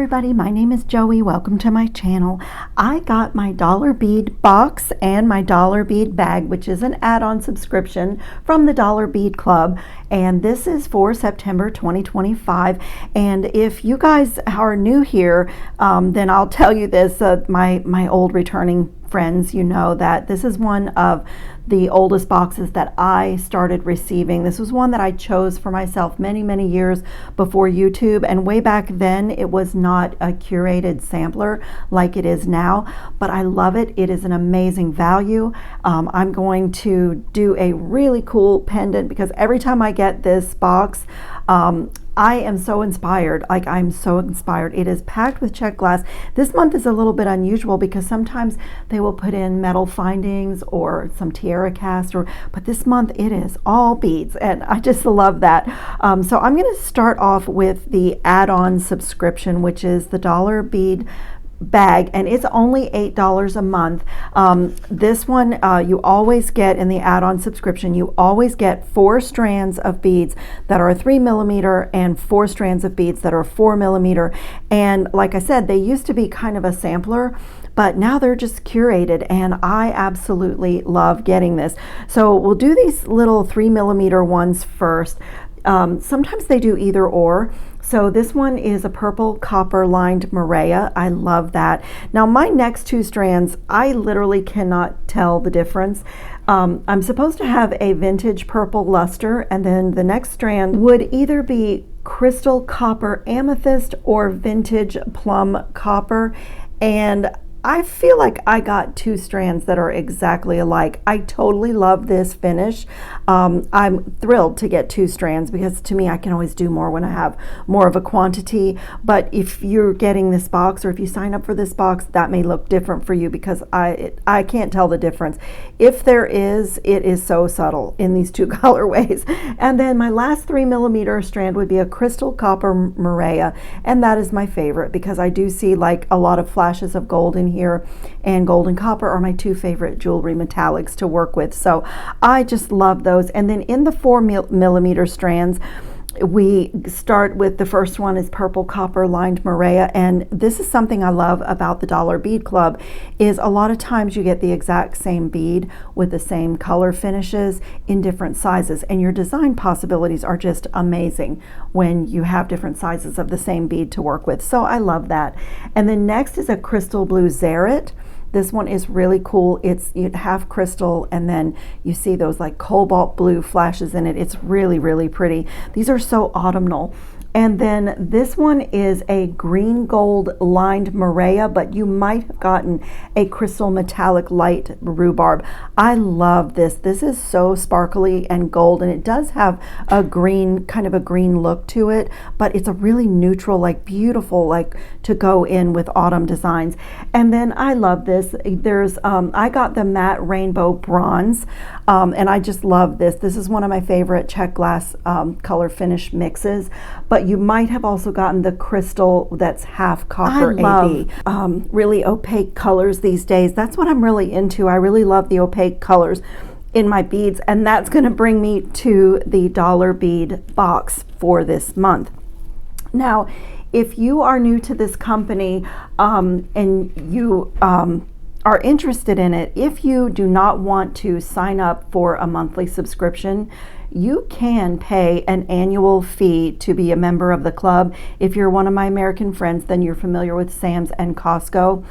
everybody, my name is Joey. Welcome to my channel. I got my dollar bead box and my dollar bead bag, which is an add-on subscription from the Dollar Bead Club, and this is for September 2025. And if you guys are new here, then I'll tell you this, my old returning friends, you know that this is one of the oldest boxes that I started receiving. This was one that I chose for myself many years before YouTube, and way back then it was not a curated sampler like it is now, but I love it. It is an amazing value. I'm going to do a really cool pendant because every time I get this box, I am so inspired. I'm so inspired. It is packed with check glass. This month is a little bit unusual because sometimes they will put in metal findings or some tiara cast, but this month it is all beads, and I just love that. So I'm going to start off with the add-on subscription, which is the dollar bead bag, and it's only $8 a month. This one you always get in the add-on subscription. You always get 4 strands of beads that are 3mm and 4 strands of beads that are 4mm. And like I said, they used to be kind of a sampler, but now they're just curated, and I absolutely love getting this. So we'll do these little 3mm ones first. Sometimes they do either or. So this one is a purple copper lined Maria. I love that. Now my next 2 strands, I literally cannot tell the difference. I'm supposed to have a vintage purple luster, and then the next strand would either be crystal copper amethyst or vintage plum copper. And I feel like I got 2 strands that are exactly alike. I totally love this finish. I'm thrilled to get 2 strands because to me I can always do more when I have more of a quantity. But if you're getting this box, or if you sign up for this box, that may look different for you because I can't tell the difference. If there is, it is so subtle in these 2 colorways. And then my last 3mm strand would be a crystal copper Maria, and that is my favorite because I do see like a lot of flashes of gold in here, and gold and copper are my 2 favorite jewelry metallics to work with. So I just love those. And then in the 4mm strands, we start with the first one is purple copper lined Maria, and this is something I love about the Dollar Bead Club is a lot of times you get the exact same bead with the same color finishes in different sizes, and your design possibilities are just amazing when you have different sizes of the same bead to work with. So I love that. And then next is a crystal blue Zerit. This one is really cool. It's half crystal, and then you see those like cobalt blue flashes in it. It's really pretty. These are so autumnal. And then this one is a green gold lined Maria, but you might have gotten a crystal metallic light rhubarb. I love this. This is so sparkly and gold, and it does have a green, kind of a green look to it, but it's a really neutral, like beautiful, like to go in with autumn designs. And then I love this. There's I got the matte rainbow bronze, and I just love this. This is one of my favorite check glass color finish mixes, but you might have also gotten the crystal that's half copper AB. Really opaque colors these days. That's what I'm really into. I really love the opaque colors in my beads, and that's going to bring me to the dollar bead box for this month. Now, if you are new to this company and you are interested in it, if you do not want to sign up for a monthly subscription, you can pay an annual fee to be a member of the club. If you're one of my American friends, then you're familiar with Sam's and Costco.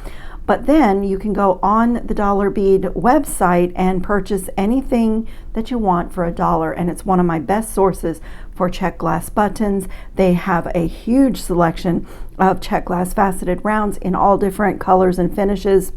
But then you can go on the Dollar Bead website and purchase anything that you want for $1. And it's one of my best sources for check glass buttons. They have a huge selection of check glass faceted rounds in all different colors and finishes.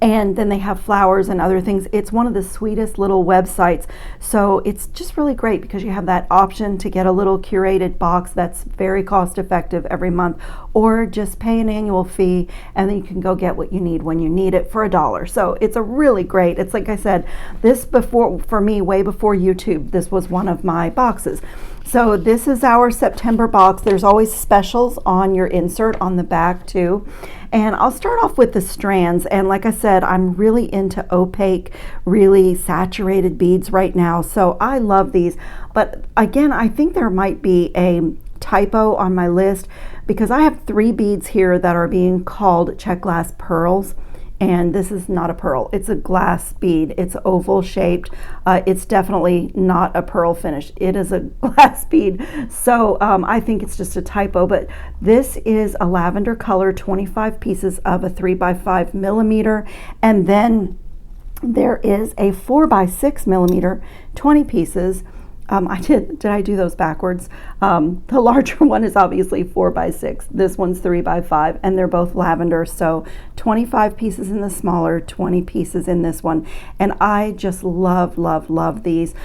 And then they have flowers and other things. It's one of the sweetest little websites. So it's just really great because you have that option to get a little curated box that's very cost effective every month, or just pay an annual fee and then you can go get what you need when you need it for $1. So it's a really great, it's like I said, this before, for me, way before YouTube, this was one of my boxes. So this is our September box. There's always specials on your insert on the back too. And I'll start off with the strands. And like I said, I'm really into opaque, really saturated beads right now. So I love these. But again, I think there might be a typo on my list because I have 3 beads here that are being called check glass pearls. And this is not a pearl, it's a glass bead. It's oval shaped. It's definitely not a pearl finish. It is a glass bead. So I think it's just a typo, but this is a lavender color, 25 pieces of a 3x5 millimeter. And then there is a 4x6 millimeter, 20 pieces. Did I do those backwards? The larger one is obviously 4x6. This one's 3x5, and they're both lavender. So 25 pieces in the smaller, 20 pieces in this one. And I just love, love, love these.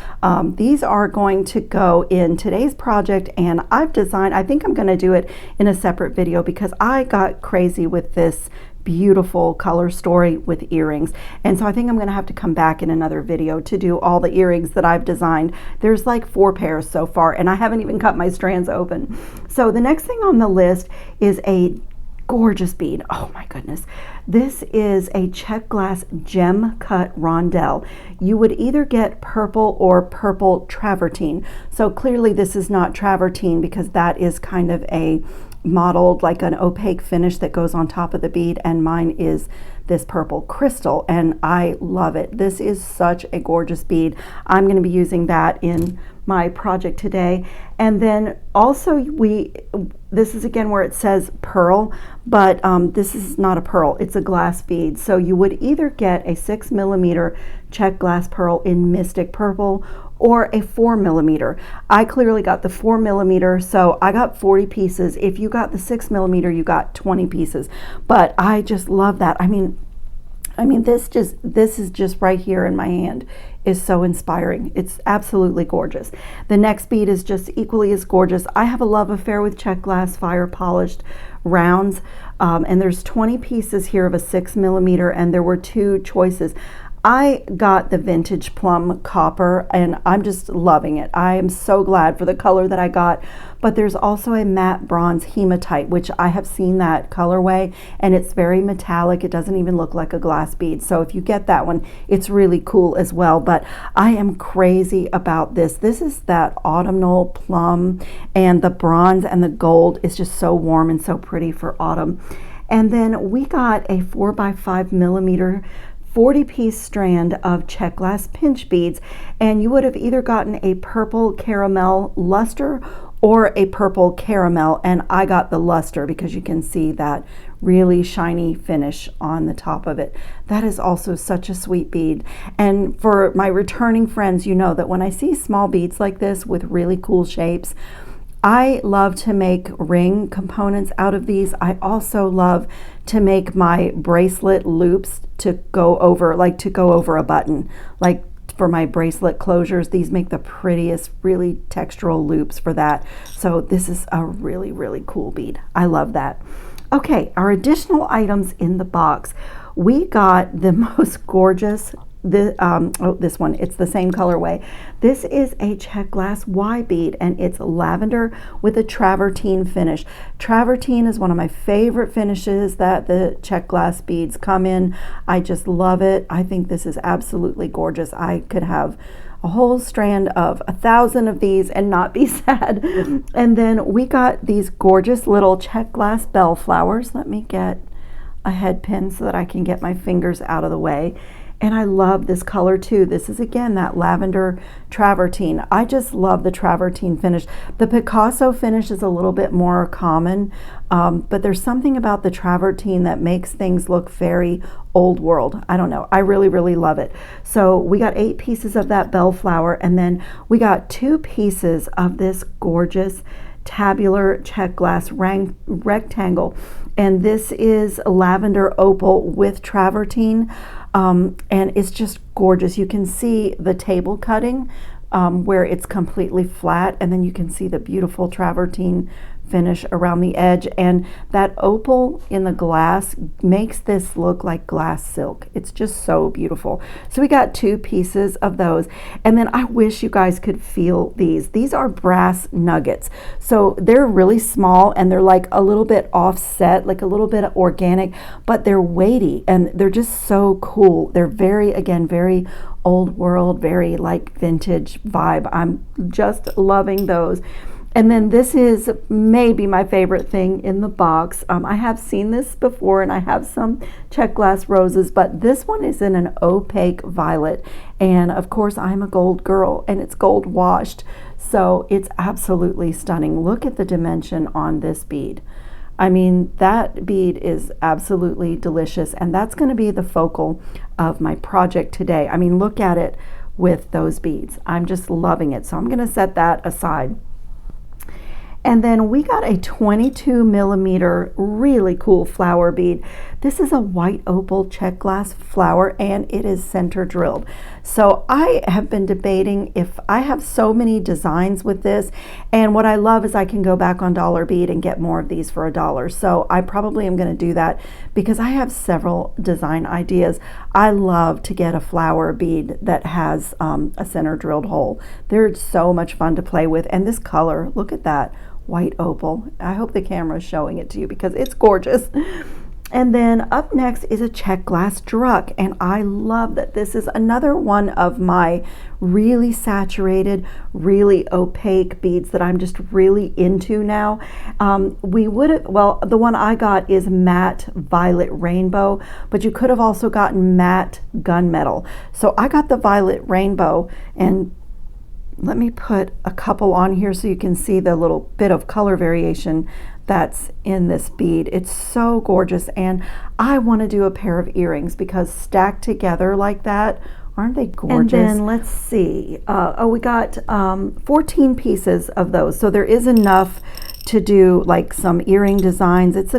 These are going to go in today's project, and I've designed, I think I'm going to do it in a separate video because I got crazy with this beautiful color story with earrings, and so I think I'm going to have to come back in another video to do all the earrings that I've designed. There's like 4 pairs so far, and I haven't even cut my strands open. So the next thing on the list is a gorgeous bead. Oh my goodness, this is a check glass gem cut rondelle. You would either get purple or purple travertine. So clearly this is not travertine because that is kind of a modeled like an opaque finish that goes on top of the bead, and mine is this purple crystal, and I love it. This is such a gorgeous bead. I'm going to be using that in my project today. And then also this is again where it says pearl, but this is not a pearl, it's a glass bead. So you would either get a 6 millimeter check glass pearl in Mystic Purple or a 4 millimeter. I clearly got the 4 millimeter, so I got 40 pieces. If you got the 6 millimeter, you got 20 pieces. But I just love that. I mean, this is just right here in my hand is so inspiring. It's absolutely gorgeous. The next bead is just equally as gorgeous. I have a love affair with check glass fire polished rounds, and there's 20 pieces here of a 6 millimeter, and there were 2 choices. I got the vintage plum copper, and I'm just loving it. I am so glad for the color that I got. But there's also a matte bronze hematite, which I have seen that colorway, and it's very metallic. It doesn't even look like a glass bead. So if you get that one, it's really cool as well. But I am crazy about this. This is that autumnal plum, and the bronze and the gold is just so warm and so pretty for autumn. And then we got a 4x5 millimeter 40-piece strand of check glass pinch beads, and you would have either gotten a purple caramel luster or a purple caramel, and I got the luster because you can see that really shiny finish on the top of it. That is also such a sweet bead. And for my returning friends, you know that when I see small beads like this with really cool shapes, I love to make ring components out of these. I also love to make my bracelet loops to go over a button. Like for my bracelet closures, these make the prettiest, really textural loops for that. So this is a really, really cool bead. I love that. Okay, our additional items in the box. We got the most gorgeous this one, it's the same colorway. This is a check glass Y bead, and it's lavender with a travertine finish. Travertine is one of my favorite finishes that the check glass beads come in. I just love it. I think this is absolutely gorgeous. I could have a whole strand of 1,000 of these and not be sad. And then we got these gorgeous little check glass bell flowers. Let me get a head pin so that I can get my fingers out of the way. And I love this color too. This is again that lavender travertine. I just love the travertine finish. The Picasso finish is a little bit more common, but there's something about the travertine that makes things look very old world. I don't know. I really, really love it. So we got 8 pieces of that bellflower, and then we got 2 pieces of this gorgeous tabular check glass rectangle. And this is lavender opal with travertine. And it's just gorgeous. You can see the table cutting where it's completely flat, and then you can see the beautiful travertine finish around the edge, and that opal in the glass makes this look like glass silk. It's just so beautiful. So we got 2 pieces of those, and then I wish you guys could feel these. These are brass nuggets. So they're really small, and they're like a little bit offset, like a little bit organic, but they're weighty, and they're just so cool. They're very, again, very old world, very like vintage vibe. I'm just loving those. And then this is maybe my favorite thing in the box. I have seen this before, and I have some check glass roses, but this one is in an opaque violet. And of course, I'm a gold girl, and it's gold washed. So it's absolutely stunning. Look at the dimension on this bead. I mean, that bead is absolutely delicious, and that's going to be the focal of my project today. I mean, look at it with those beads. I'm just loving it. So I'm going to set that aside. And then we got a 22 millimeter really cool flower bead. This is a white opal check glass flower, and it is center drilled. So I have been debating if I have so many designs with this, and what I love is I can go back on Dollar Bead and get more of these for $1. So I probably am going to do that because I have several design ideas. I love to get a flower bead that has a center drilled hole. They're so much fun to play with, and this color, look at that. White opal. I hope the camera is showing it to you because it's gorgeous. And then up next is a check glass druck, and I love that this is another one of my really saturated, really opaque beads that I'm just really into now. The one I got is matte violet rainbow, but you could have also gotten matte gunmetal. So I got the violet rainbow, and let me put a couple on here so you can see the little bit of color variation that's in this bead. It's so gorgeous, and I want to do a pair of earrings because stacked together like that, aren't they gorgeous? And then let's see. We got 14 pieces of those, so there is enough to do like some earring designs. It's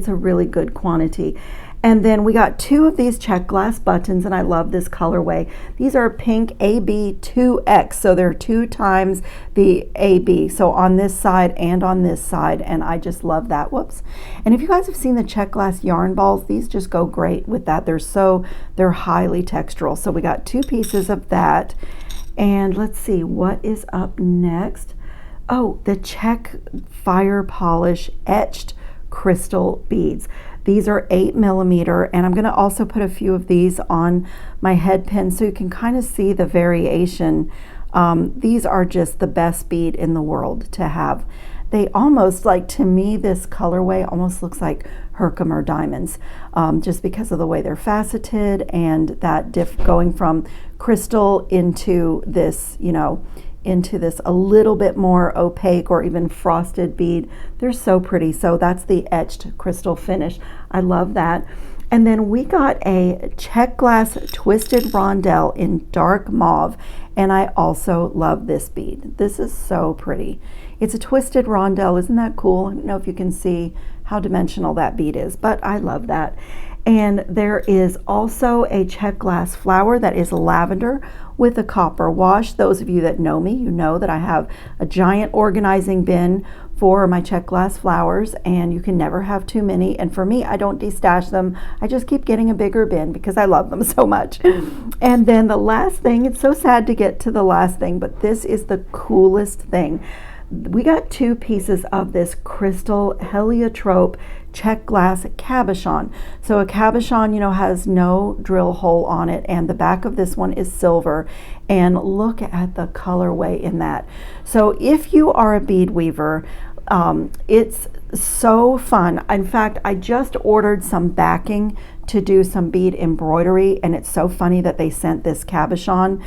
a really good quantity. And then we got 2 of these check glass buttons, and I love this colorway. These are pink AB2X, so they're 2 times the AB, so on this side and on this side, and I just love that. Whoops. And if you guys have seen the check glass yarn balls, these just go great with that. They're highly textural. So we got 2 pieces of that. And let's see, what is up next? Oh, the check fire polish etched crystal beads. These are 8 millimeter, and I'm going to also put a few of these on my head pin so you can kind of see the variation. These are just the best bead in the world to have. They almost, like, to me, this colorway almost looks like Herkimer diamonds, just because of the way they're faceted and that going from crystal into this, into this a little bit more opaque or even frosted bead. They're so pretty. So that's the etched crystal finish. I love that. And then we got a check glass twisted rondelle in dark mauve, and I also love this bead. This is so pretty. It's a twisted rondelle. Isn't that cool? I don't know if you can see how dimensional that bead is, but I love that. And there is also a check glass flower that is lavender with a copper wash. Those of you that know me, you know that I have a giant organizing bin for my check glass flowers, and you can never have too many. And for me, I don't destash them. I just keep getting a bigger bin because I love them so much. And then the last thing, it's so sad to get to the last thing, but this is the coolest thing. We got 2 pieces of this crystal heliotrope check glass cabochon. So a cabochon, has no drill hole on it, and the back of this one is silver. And look at the colorway in that. So if you are a bead weaver, it's so fun. In fact, I just ordered some backing to do some bead embroidery, and it's so funny that they sent this cabochon,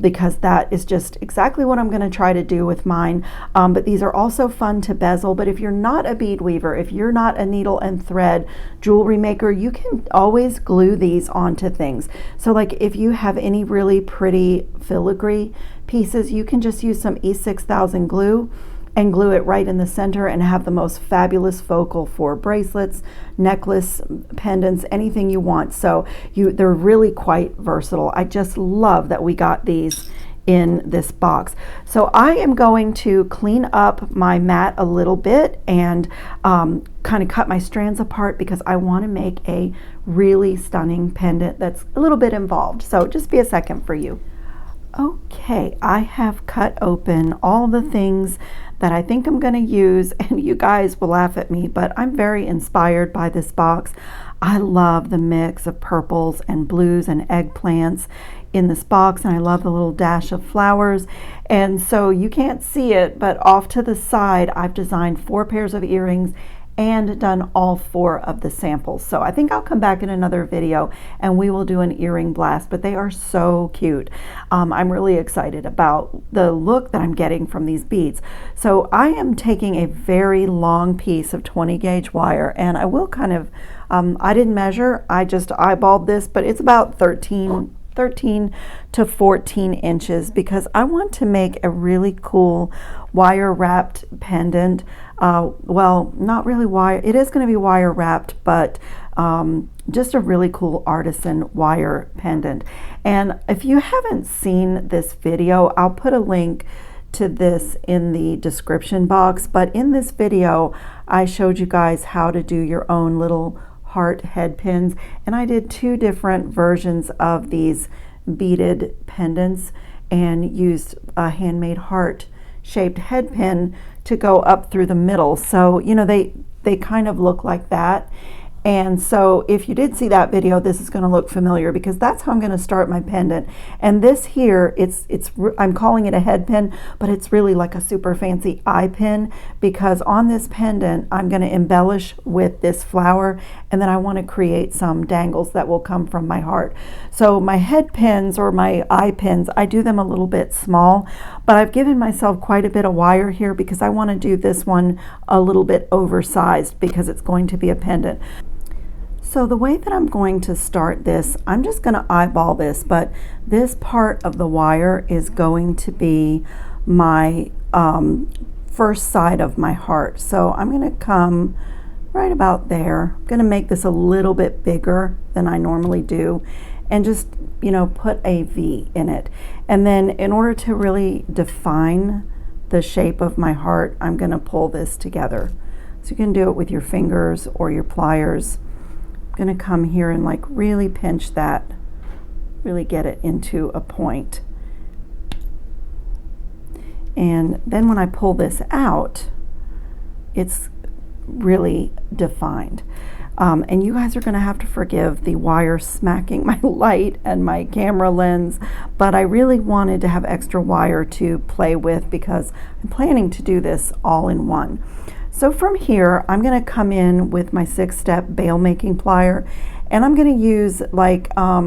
because that is just exactly what I'm going to try to do with mine. But these are also fun to bezel. But if you're not a bead weaver, if you're not a needle and thread jewelry maker, you can always glue these onto things. So like if you have any really pretty filigree pieces, you can just use some E6000 glue and glue it right in the center and have the most fabulous focal for bracelets, necklace, pendants, anything you want. So they're really quite versatile. I just love that we got these in this box. So I am going to clean up my mat a little bit and kind of cut my strands apart because I want to make a really stunning pendant that's a little bit involved. So just be a second for you. Okay, I have cut open all the things that I think I'm going to use, and you guys will laugh at me, but I'm very inspired by this box. I love the mix of purples and blues and eggplants. in this box, and I love the little dash of flowers. And so you can't see it, but off to the side I've designed 4 pairs of earrings and done all 4 of the samples. So I think I'll come back in another video and we will do an earring blast, but they are so cute. I'm really excited about the look that I'm getting from these beads. So I am taking a very long piece of 20 gauge wire, and I will kind of, I didn't measure, I just eyeballed this, but it's about 13 to 14 inches because I want to make a really cool wire wrapped pendant. Well, not really wire, it is going to be wire wrapped, but just a really cool artisan wire pendant. And if you haven't seen this video, I'll put a link to this in the description box, but in this video I showed you guys how to do your own little heart head pins, and I did 2 different versions of these beaded pendants and used a handmade heart shaped head pin to go up through the middle. So you know, they kind of look like that. And so if you did see that video, this is going to look familiar because that's how I'm going to start my pendant. And this here, I'm calling it a head pin, but it's really like a super fancy eye pin, because on this pendant I'm going to embellish with this flower, and then I want to create some dangles that will come from my heart. So my head pins, or my eye pins, I do them a little bit small, but I've given myself quite a bit of wire here because I want to do this one a little bit oversized because it's going to be a pendant. So the way that I'm going to start this, I'm just going to eyeball this, but this part of the wire is going to be my first side of my heart. So I'm going to come right about there. I'm going to make this a little bit bigger than I normally do, and just, you know, put a V in it. And then in order to really define the shape of my heart, I'm going to pull this together. So you can do it with your fingers or your pliers. I'm going to come here and like really pinch that, really get it into a point. And then when I pull this out, it's really defined. And you guys are going to have to forgive the wire smacking my light and my camera lens, but I really wanted to have extra wire to play with because I'm planning to do this all in one. So from here, I'm going to come in with my 6-step bail making plier, and I'm going to use like, I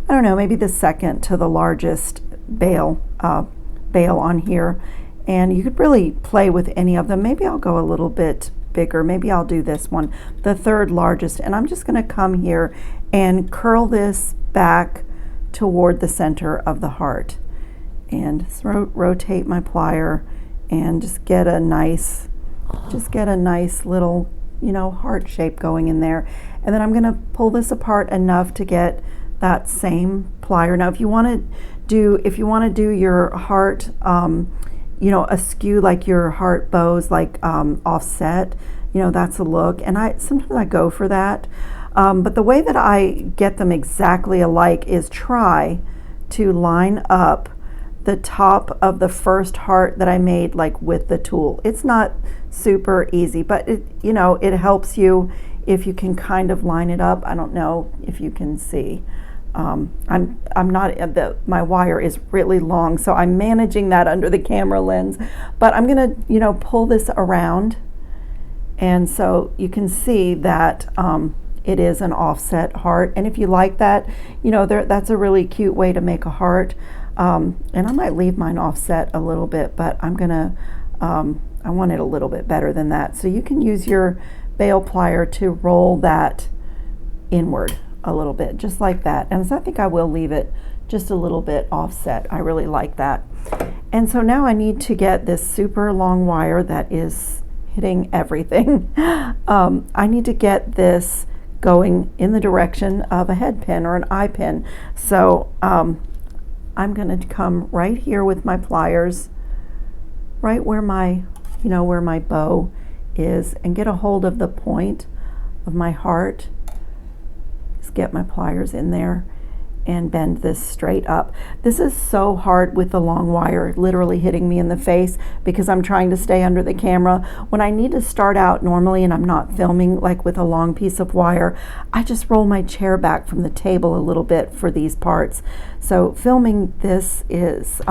don't know, maybe the second to the largest bail on here. And you could really play with any of them. Maybe I'll go a little bit bigger. Maybe I'll do this one, the 3rd largest. And I'm just going to come here and curl this back toward the center of the heart. And rotate my plier and just get a nice little, you know, heart shape going in there. And then I'm going to pull this apart enough to get that same plier. Now if you want to do your heart, you know, askew, like your heart bows, like offset, you know, that's a look. And sometimes I go for that. But the way that I get them exactly alike is try to line up the top of the first heart that I made, like with the tool. It's not super easy, but it, you know, it helps you if you can kind of line it up. I don't know if you can see. I'm not, my wire is really long, so I'm managing that under the camera lens, but I'm gonna, you know, pull this around, and so you can see that it is an offset heart. And if you like that, you know, that's a really cute way to make a heart. And I might leave mine offset a little bit, but I'm gonna, I want it a little bit better than that. So you can use your bail plier to roll that inward a little bit, just like that. And so I think I will leave it just a little bit offset. I really like that. And so now I need to get this super long wire that is hitting everything. I need to get this going in the direction of a head pin or an eye pin. So I'm going to come right here with my pliers, right where my, you know, where my bow is, and get a hold of the point of my heart. Just get my pliers in there, and bend this straight up. This is so hard with the long wire literally hitting me in the face because I'm trying to stay under the camera. When I need to start out normally and I'm not filming like with a long piece of wire, I just roll my chair back from the table a little bit for these parts. So filming this is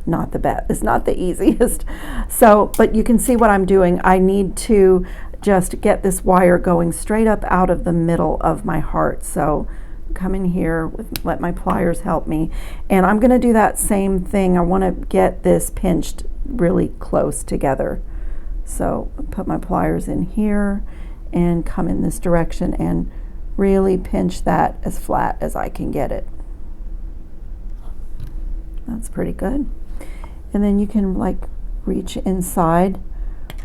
not the best, it's not the easiest. So, but you can see what I'm doing. I need to just get this wire going straight up out of the middle of my heart. So come in here, let my pliers help me, and I'm going to do that same thing. I want to get this pinched really close together. So put my pliers in here and come in this direction and really pinch that as flat as I can get it. That's pretty good. And then you can like reach inside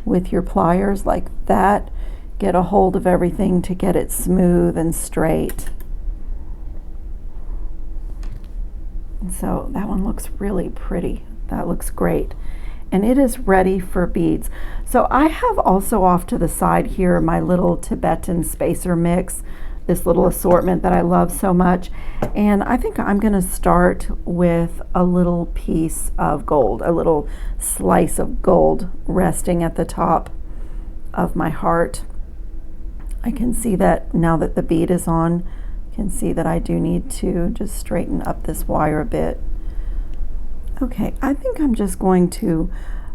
with your pliers like that, get a hold of everything to get it smooth and straight. So that one looks really pretty. That looks great. And it is ready for beads. So I have also off to the side here my little Tibetan spacer mix, this little assortment that I love so much. And I think I'm going to start with a little piece of gold, a little slice of gold resting at the top of my heart. I can see that now that the bead is on, can see that I do need to just straighten up this wire a bit. Okay, I think I'm just going to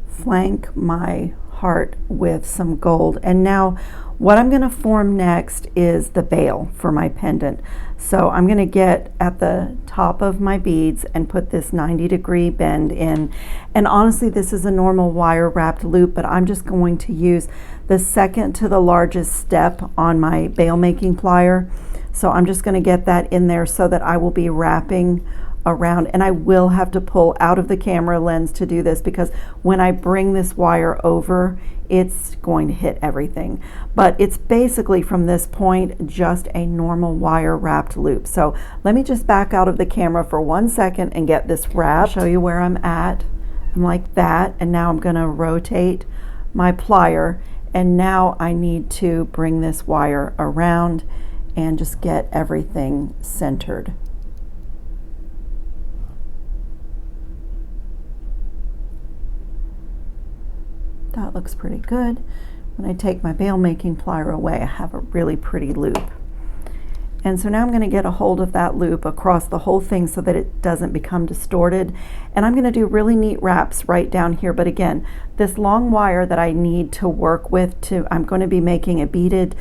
flank my heart with some gold. And now what I'm going to form next is the bail for my pendant. So I'm going to get at the top of my beads and put this 90-degree bend in. And honestly, this is a normal wire wrapped loop, but I'm just going to use the second to the largest step on my bail making plier. So I'm just going to get that in there so that I will be wrapping around, and I will have to pull out of the camera lens to do this because when I bring this wire over, it's going to hit everything. But it's basically from this point just a normal wire wrapped loop. So let me just back out of the camera for 1 second and get this wrapped. Show you where I'm at. I'm like that, and now I'm going to rotate my plier, and now I need to bring this wire around and just get everything centered. That looks pretty good. When I take my bail making plier away, I have a really pretty loop. And so now I'm going to get a hold of that loop across the whole thing so that it doesn't become distorted. And I'm going to do really neat wraps right down here. But again, this long wire that I need to work with, I'm going to be making a beaded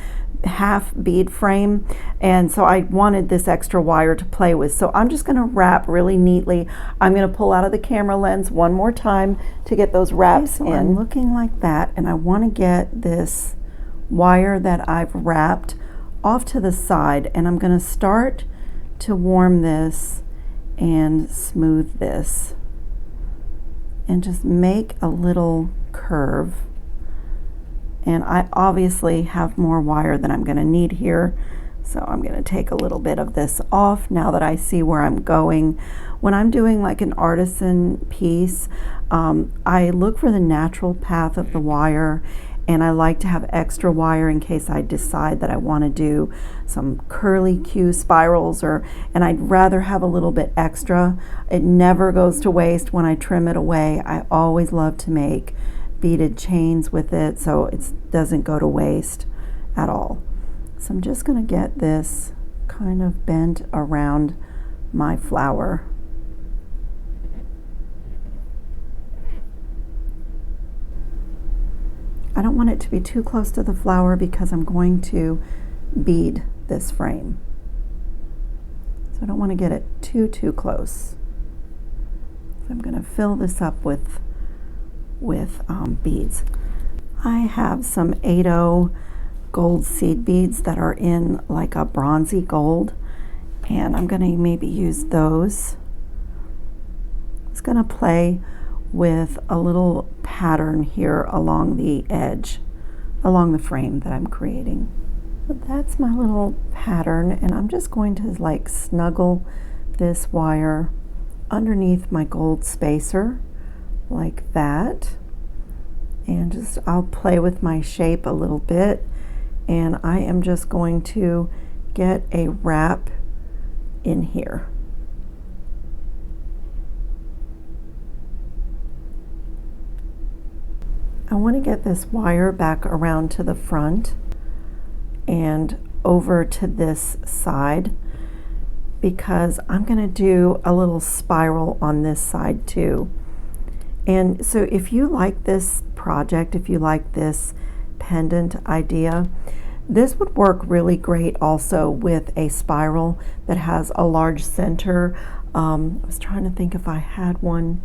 half bead frame, and so I wanted this extra wire to play with. So I'm just going to wrap really neatly. I'm going to pull out of the camera lens one more time to get those wraps in. I'm looking like that, and I want to get this wire that I've wrapped off to the side, and I'm going to start to warm this and smooth this and just make a little curve. And I obviously have more wire than I'm going to need here, so I'm going to take a little bit of this off now that I see where I'm going. When I'm doing like an artisan piece, I look for the natural path of the wire, and I like to have extra wire in case I decide that I want to do some curly Q spirals, and I'd rather have a little bit extra. It never goes to waste when I trim it away. I always love to make beaded chains with it so it doesn't go to waste at all. So I'm just going to get this kind of bent around my flower. I don't want it to be too close to the flower because I'm going to bead this frame. So I don't want to get it too close. So I'm going to fill this up with beads. I have some 8/0 gold seed beads that are in like a bronzy gold, and I'm going to maybe use those. It's going to play with a little pattern here along the edge, along the frame that I'm creating. But that's my little pattern, and I'm just going to like snuggle this wire underneath my gold spacer like that, and just I'll play with my shape a little bit, and I am just going to get a wrap in here. I want to get this wire back around to the front and over to this side, because I'm going to do a little spiral on this side too. And so if you like this project, if you like this pendant idea, this would work really great also with a spiral that has a large center. I was trying to think if I had one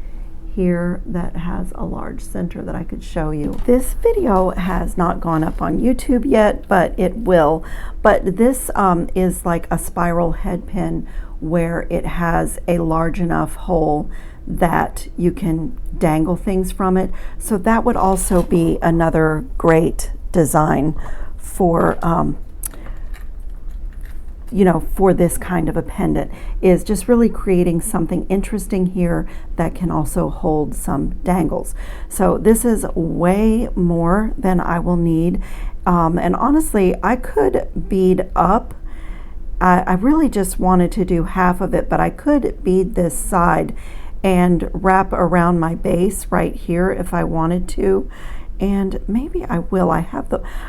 here that has a large center that I could show you. This video has not gone up on YouTube yet, but it will. But this is like a spiral head pin where it has a large enough hole that you can dangle things from it. So that would also be another great design for you know, for this kind of a pendant, is just really creating something interesting here that can also hold some dangles. So this is way more than I will need. And honestly, I could bead up. I really just wanted to do half of it, but I could bead this side and wrap around my base right here if I wanted to. And maybe I will. I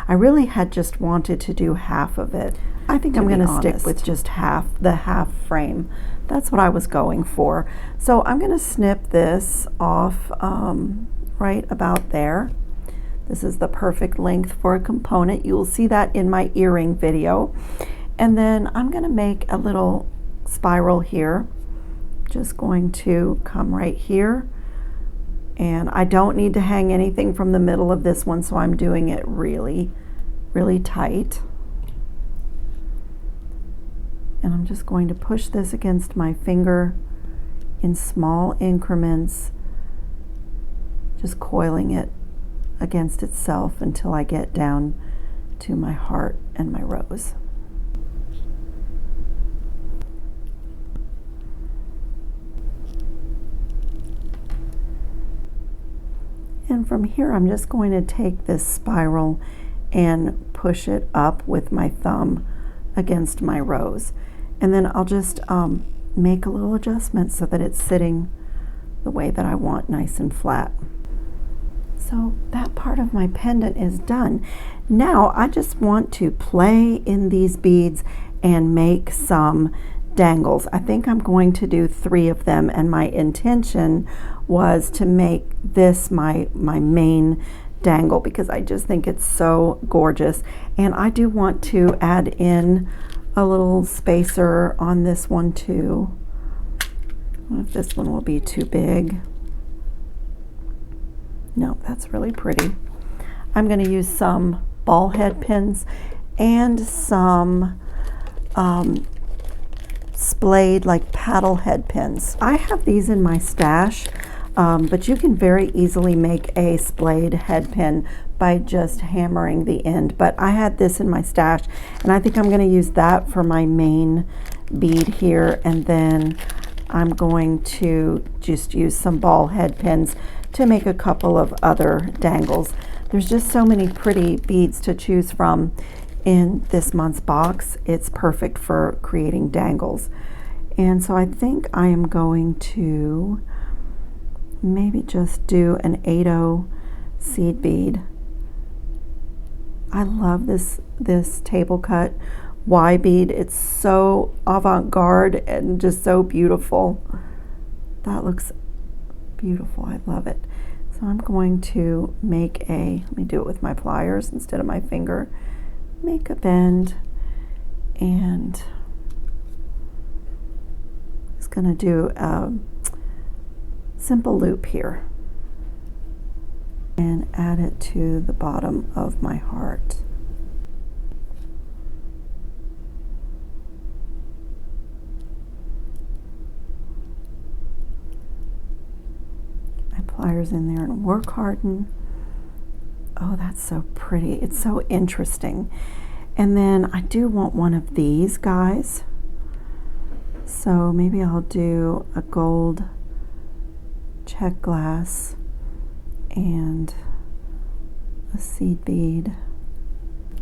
really had just wanted to do half of it. I think I'm going to stick with just the half frame. That's what I was going for. So I'm going to snip this off right about there. This is the perfect length for a component. You will see that in my earring video. And then I'm going to make a little spiral here. Just going to come right here. And I don't need to hang anything from the middle of this one, so I'm doing it really, really tight. And I'm just going to push this against my finger in small increments, just coiling it against itself until I get down to my heart and my rose. And from here, I'm just going to take this spiral and push it up with my thumb against my rose. And then I'll just make a little adjustment so that it's sitting the way that I want, nice and flat. So that part of my pendant is done. Now I just want to play in these beads and make some dangles. I think I'm going to do 3 of them, and my intention was to make this my main dangle because I just think it's so gorgeous. And I do want to add in a little spacer on this one too. I don't know if this one will be too big. No, that's really pretty. I'm going to use some ball head pins and some splayed like paddle head pins. I have these in my stash, but you can very easily make a splayed head pin by just hammering the end. But I had this in my stash, and I think I'm going to use that for my main bead here. And then I'm going to just use some ball head pins to make a couple of other dangles. There's just so many pretty beads to choose from in this month's box. It's perfect for creating dangles. And so I think I am going to maybe just do an 8/0 seed bead. I love this table cut Y bead. It's so avant-garde and just so beautiful. That looks beautiful. I love it. So I'm going to make let me do it with my pliers instead of my finger. Make a bend, and just going to do a simple loop here and add it to the bottom of my heart. My pliers in there and work harden. Oh, that's so pretty. It's so interesting. And then I do want one of these guys. So maybe I'll do a gold check glass and a seed bead.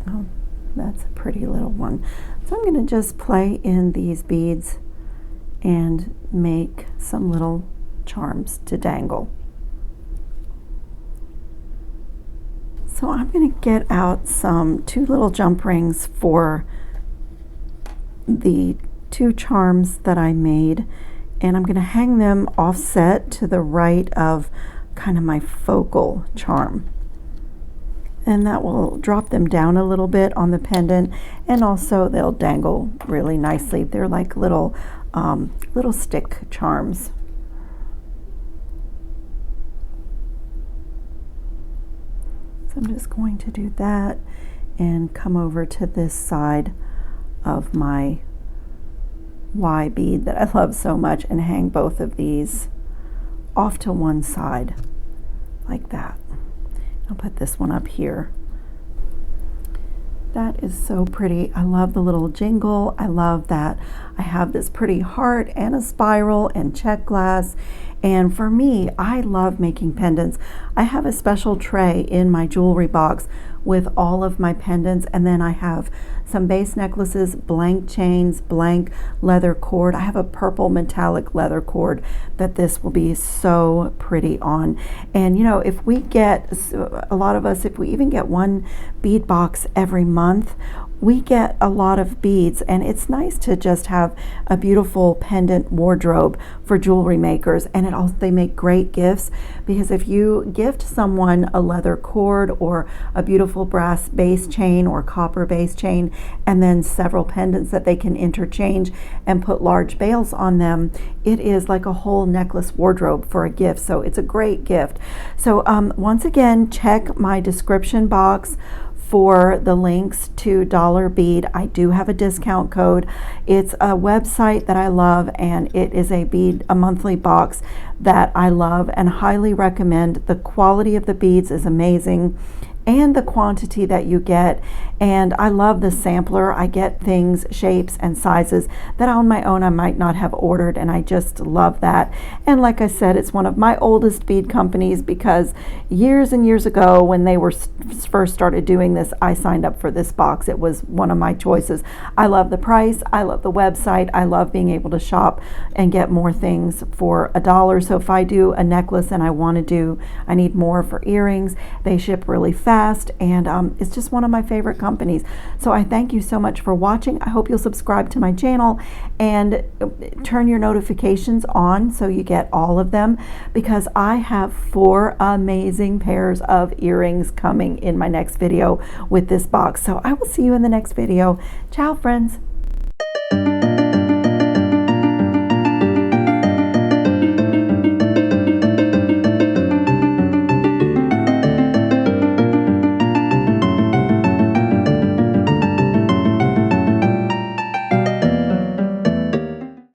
Oh, that's a pretty little one. So I'm going to just play in these beads and make some little charms to dangle. So I'm going to get out two little jump rings for the 2 charms that I made, and I'm going to hang them offset to the right of kind of my focal charm. And that will drop them down a little bit on the pendant, and also they'll dangle really nicely. They're like little stick charms. So I'm just going to do that and come over to this side of my Y bead that I love so much and hang both of these off to one side like that. I'll put this one up here. That is so pretty. I love the little jingle. I love that I have this pretty heart and a spiral and check glass. And for me, I love making pendants. I have a special tray in my jewelry box with all of my pendants, and then I have some base necklaces, blank chains, blank leather cord. I have a purple metallic leather cord that this will be so pretty on. And you know, if we get, a lot of us, if we even get one bead box every month, we get a lot of beads, and it's nice to just have a beautiful pendant wardrobe for jewelry makers. And they make great gifts, because if you gift someone a leather cord or a beautiful brass base chain or copper base chain, and then several pendants that they can interchange and put large bails on them, it is like a whole necklace wardrobe for a gift. So it's a great gift. So once again, check my description box for the links to Dollar Bead. I do have a discount code. It's a website that I love, and it is a monthly box that I love and highly recommend. The quality of the beads is amazing, and the quantity that you get. And I love the sampler. I get things, shapes and sizes that on my own I might not have ordered, and I just love that. And like I said, it's one of my oldest bead companies, because years and years ago when they were first started doing this, I signed up for this box. It was one of my choices. I love the price. I love the website. I love being able to shop and get more things for $1. So if I do a necklace and I need more for earrings, they ship really fast. And it's just one of my favorite companies. So I thank you so much for watching. I hope you'll subscribe to my channel and turn your notifications on so you get all of them, because I have 4 amazing pairs of earrings coming in my next video with this box. So I will see you in the next video. Ciao, friends.